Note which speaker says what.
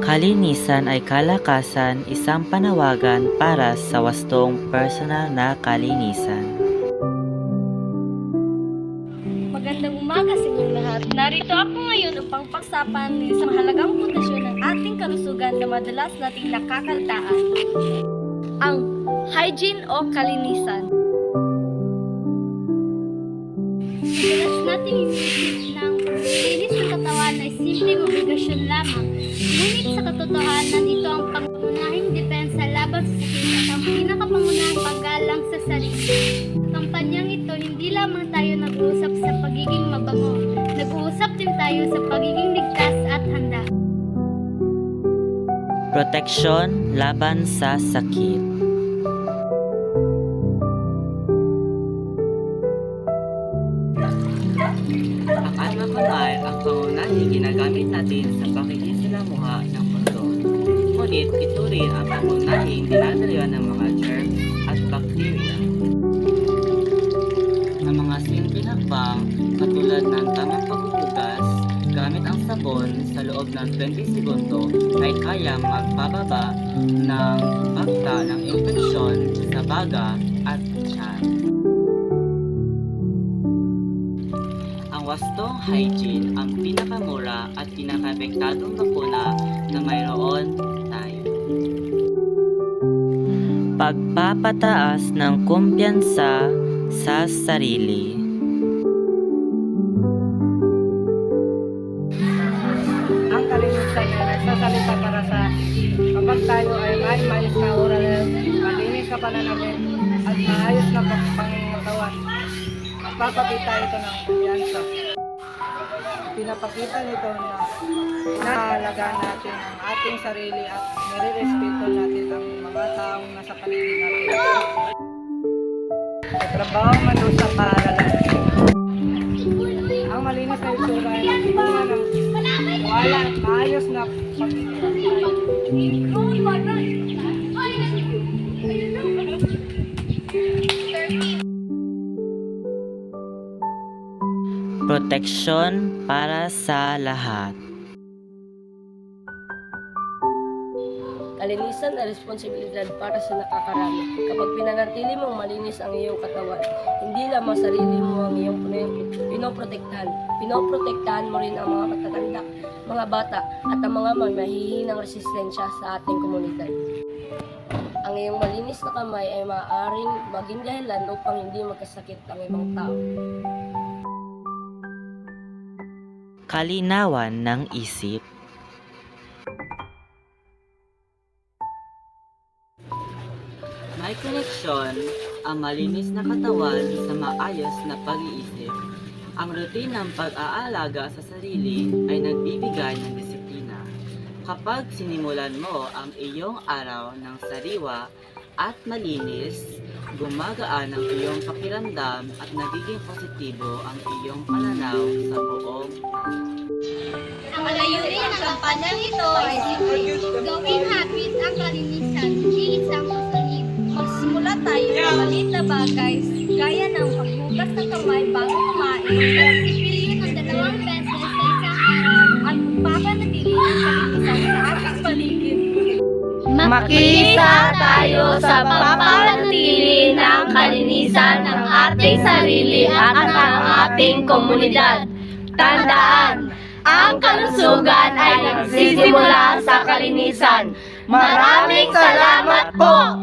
Speaker 1: Kalinisan ay kalakasan, isang panawagan para sa wastong personal na kalinisan.
Speaker 2: Magandang umaga sa inyong lahat. Narito ako ngayon upang pagsapan ng isang mahalagang pundasyon ng ating kalusugan na madalas nating nakakaltaan. Ang hygiene o kalinisan. Madalas nating inisip ng paglilinis ng katawan ay simpleng obligasyon lamang. Ngunit sa katotohanan, ito ang pangunahing depensa laban sa sakit at ang pinakapangunahing paggalang sa sarili. Sa kampanyang ito, hindi lamang tayo nag-uusap sa pagiging mabango, nag-uusap din tayo sa pagiging ligtas at handa.
Speaker 1: Proteksyon laban sa sakit. Ang alcohol ang pangunahing ginagamit natin sa pakikisalamuha ng mundo. Ngunit ito rin ang pangunahing dinadala ng mga germs at bacteria. Ang mga simpleng hakbang katulad ng tamang paghuhugas gamit ang sabon sa loob ng 20 segundo ay kayang magpababa ng bakta ng infeksyon sa baga at tiyan. Ang wastong hygiene ang pinakamura at pinaka-epektadong bakuna na mayroon tayo. Pagpapataas ng kumpiyansa sa sarili.
Speaker 3: Ang kalinisan ay nagsasalita para sa kapag tayo ay may maayos na oral, malinis na pananamit at maayos na pangangatawan. Magpapakita ito ng kumpiyansa. Pinapakita nito na inaalagaan natin ang ating sarili at nire-respeto natin ang mga taong nasa paligid natin. Sa trabaho man o sa paaralan. Ang malinis na itsura ay nagbibunga ng wala at maayos na
Speaker 1: Proteksyon para sa lahat.
Speaker 4: Kalinisan ay responsibilidad para sa nakakarami. Kapag pinanatili mong malinis ang iyong katawan, hindi lamang sarili mo ang iyong pinoprotektahan. Pinoprotektahan mo rin ang mga matatanda, mga bata, at ang mga may mahihinang resistensya sa ating komunidad. Ang iyong malinis na kamay ay maaaring maging dahilan upang hindi magkasakit ang ibang tao.
Speaker 1: Kalinawan ng isip. May koneksyon ang malinis na katawan sa maayos na pag-iisip. Ang rutinang pag-aalaga sa sarili ay nagbibigay ng disiplina. Kapag sinimulan mo ang iyong araw ng sariwa at malinis, gumagaan ang iyong pakiramdam at nagiging positibo ang iyong pananaw sa buong
Speaker 2: Ang layunin ng kampanyang ito ay gawing habit ang kalinisan, hindi isang usanin. Magsimula tayo sa maliit na bagay, gaya ng paghugas ng kamay bago kumain, pagpipiliin ng 2 beses sa isang araw, at papanatili ang kalinisan sa ating paligid.
Speaker 5: Makiisa tayo sa papanatili ng kalinisan ng ating sarili at ng ating komunidad. Tandaan, ang kalusugan ay nagsisimula sa kalinisan. Maraming salamat po!